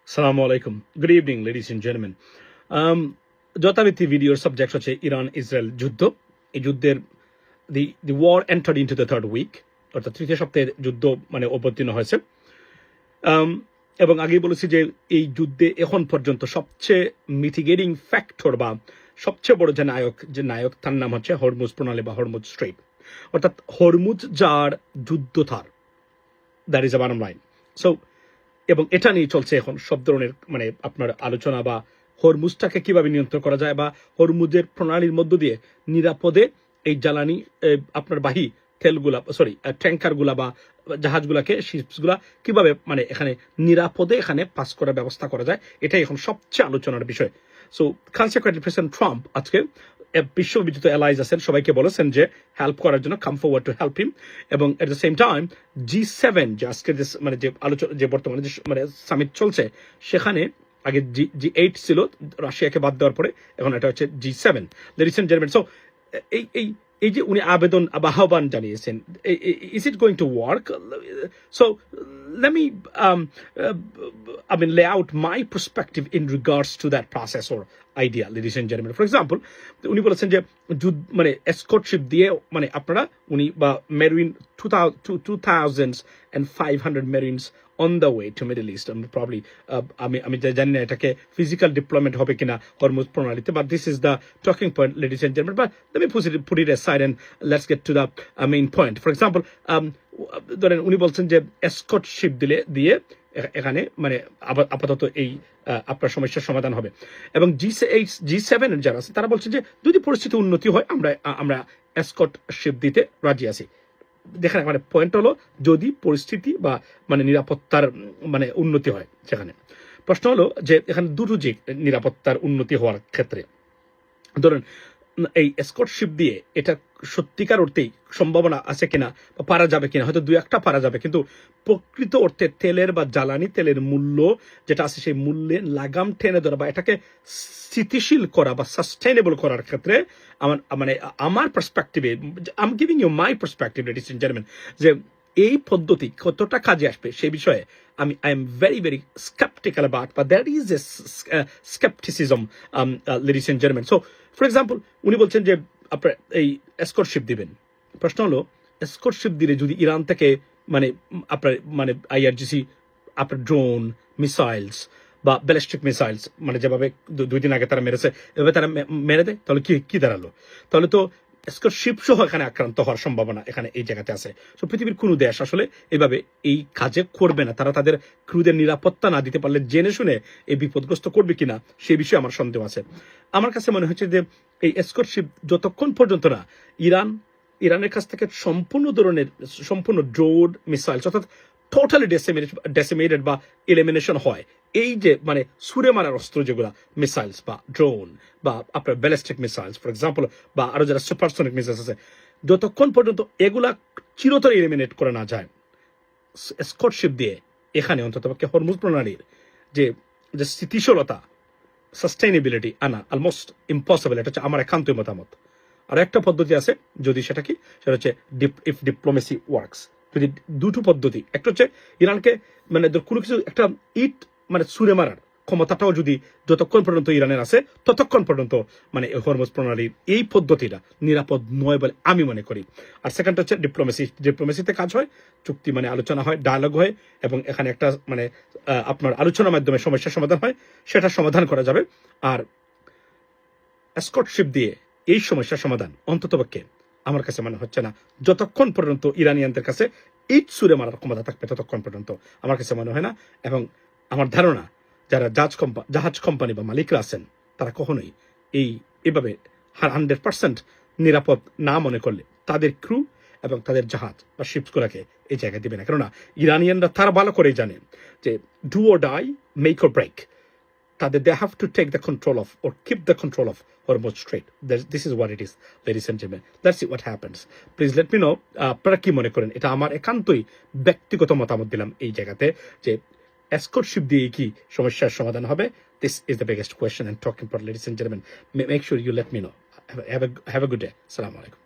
Assalamu alaikum. Good evening, ladies and gentlemen. যথারীতি ভিডিওর subject হচ্ছে ইরান ইসরায়েল যুদ্ধ। এই যুদ্ধের the war entered into the third week, অর্থাৎ তৃতীয় সপ্তাহের যুদ্ধ মানে অবতীর্ণ হয়েছে। এবং আগেই বলেছি যে এই যুদ্ধে এখন পর্যন্ত সবচেয়ে মিটিগেটিং ফ্যাক্টর বা সবচেয়ে বড় যে নায়ক তার নাম হচ্ছে হরমুজ প্রণালী বা হরমুজ স্ট্রেইট, অর্থাৎ হরমুজ যার যুদ্ধধার, that is a bottom line. So এবং এটা নিয়ে চলছে এখন সব ধরনের মানে আপনার আলোচনা বা হরমুজটাকে কিভাবে নিয়ন্ত্রণ করা যায় বা হরমুজের প্রণালীর মধ্য দিয়ে নিরাপদে এই জ্বালানি আপনার বাহী তেলগুলা ট্যাঙ্কারগুলা বা জাহাজগুলাকে শিপসগুলা কিভাবে মানে এখানে নিরাপদে এখানে পাস করার ব্যবস্থা করা যায়, এটাই এখন সবচেয়ে আলোচনার বিষয়। সো কনসিকুয়েন্টলি প্রেসিডেন্ট ট্রাম্প আজকে বিশ্ববিজিত অ্যালাইজ আছেন, সবাইকে বলেছেন যে হেল্প করার জন্য, come forward to help him. এবং at the same time G7 যে আজকে মানে যে আলোচনা যে বর্তমানে যে মানে সামিট চলছে, সেখানে আগে G8 ছিল রাশিয়াকে বাদ দেওয়ার পরে, এখন এটা হচ্ছে G7 ladies and gentleman. So এই যে উনি আবেদন বা আহ্বান জানিয়েছেন, is it going to work? So let me lay out my perspective in regards to that process or idea, ladies and gentlemen. For example, উনি বলেছেন যে মানে এসকর্টশিপ দিয়ে মানে আপনারা উনি বা marine 2,500 মেরিনস on the way to Middle East. Probably আমি জানি না এটাকে ফিজিক্যাল ডিপ্লয়মেন্ট হবে কিনা Hormuz প্রণালীতে, but this is the talking point, ladies and gentlemen. But let me put it aside and let's get to the main point. For example, ধরেন উনি বলছেন যে এসকর্ট শিপ দিয়ে এখানে মানে আপাতত এই আপনার সমস্যার সমাধান হবে। এবং G7 যারা আছে তারা বলছেন যে যদি পরিস্থিতি উন্নতি হয় আমরা এসকর্ট শিপ দিতে রাজি আছি। দেখেন মানে পয়েন্ট হলো যদি পরিস্থিতি বা মানে নিরাপত্তার মানে উন্নতি হয় সেখানে। প্রশ্ন হলো যে এখানে দুটো যে নিরাপত্তার উন্নতি হওয়ার ক্ষেত্রে ধরেন এই এসকর্ট শিপ দিয়ে এটা সত্যিকার অর্থেই সম্ভাবনা আছে কিনা বা পারা যাবে কিনা, হয়তো 2-1টা পারা যাবে, কিন্তু প্রকৃত অর্থে তেলের বা জ্বালানি তেলের মূল্য যেটা আছে সেই মূল্যে লাগাম টেনে ধরা বা এটাকে স্থিতিশীল করা বা সাস্টেইনেবল করার ক্ষেত্রে আমার পার্সপেক্টিভে, I am giving you my perspective, ladies and gentleman, যে এই পদ্ধতি কতটা কাজে আসবে সেই বিষয়ে I am very, very skeptical about, but there is a skepticism, ladies and gentlemen. So, for example, উনি বলছেন যে আপনার এই এসকর্ট শিপ দিবেন। প্রশ্ন হলো এসকর্ট শিপ দিলে যদি ইরান থেকে মানে আপনার মানে IRGC আপনার ড্রোন মিসাইলস বা ব্যালিস্টিক মিসাইলস মানে যেভাবে 2 দিন আগে তারা মেরেছে এভাবে তারা মেরে দেয়, তাহলে কি দাঁড়ালো? তাহলে তো এসকর্ট শিপ সহ এখানে আক্রান্ত হওয়ার সম্ভাবনা এখানে এই জায়গাতে আছে। তো পৃথিবীর কোনো দেশ আসলে এভাবে এই কাজে করবে না, তারা তাদের ক্রুদের নিরাপত্তা না দিতে পারলে জেনে শুনে এই বিপদগ্রস্ত করবে কিনা সেই বিষয়ে আমার সন্দেহ আছে। আমার কাছে মনে হচ্ছে যে এই এসকর্ট শিপ যতক্ষণ পর্যন্ত না ইরানের কাছ থেকে সম্পূর্ণ ড্রোন মিসাইলস অর্থাৎ টোটালি ডেসিমেটেড বা এলিমিনেশন হয়, এই যে মানে ছুড়ে মারার অস্ত্র যেগুলা মিসাইলস বা ড্রোন বা আপনার ব্যালিস্টিক মিসাইলস ফর এক্সাম্পল বা আরো যারা সুপারসনিক মিসাইলস আছে, যতক্ষণ পর্যন্ত এগুলা চিরতরে এলিমিনেট করে না যায় এসকর্ট শিপ দিয়ে এখানে অন্ততপক্ষে হরমুজ প্রণালীর যে স্থিতিশীলতা সাস্টেইনেবিলিটি আনা অলমোস্ট ইম্পসিবল। এটা হচ্ছে আমার একান্তই মতামত। আর একটা পদ্ধতি আছে, যদি সেটা হচ্ছে ইফ ডিপ্লোমেসি ওয়ার্কস। যদি দুটো পদ্ধতি, একটা হচ্ছে ইরানকে মানে কোনো কিছু একটা ইট মানে ছুঁড়ে মারার ক্ষমতাটাও যদি যতক্ষণ পর্যন্ত ইরানের আছে ততক্ষণ পর্যন্ত মানে হরমুজ প্রণালীর এই পদ্ধতিটা নিরাপদ নয় বলে আমি মনে করি। আর সেকেন্ড হচ্ছে ডিপ্লোমেসিতে কাজ হয়, চুক্তি মানে আলোচনা হয়, ডায়ালগ হয়, এবং এখানে একটা মানে আপনার আলোচনার মাধ্যমে সমস্যার সমাধান হয়, সেটা সমাধান করা যাবে। আর এসকর্ট শিপ দিয়ে এই সমস্যার সমাধান অন্ততপক্ষে আমার কাছে মনে হচ্ছে না যতক্ষণ পর্যন্ত ইরানিয়ানদের কাছে ইট ছুঁড়ে মারার ক্ষমতা থাকবে ততক্ষণ পর্যন্ত আমার কাছে মনে হয় না। এবং আমার ধারণা যারা জাহাজ কোম্পানি বা মালিকরা আছেন তারা কখনোই এভাবে 100% নিরাপদ না মনে করলে তাদের ক্রু এবং তাদের জাহাজ বা শিপসগুলোকে এই জায়গায় দিবে না। কেননা ইরানিয়ানরা তারা ভালো করেই জানেন যে do or die, make or break, তাদের they have to take the control of or keep the control of Hormuz Strait. This is what it is, ladies and gentlemen. Let's see what happens. Please let me know আপনারা কি মনে করেন। এটা আমার একান্তই ব্যক্তিগত মতামত দিলাম এই জায়গাতে যে এসকর্ট শিপ দিয়ে কি সমস্যার সমাধান হবে। This is the biggest question and talking point, ladies and gentlemen. Make sure you let me know. Have a good day. Assalamu alaikum.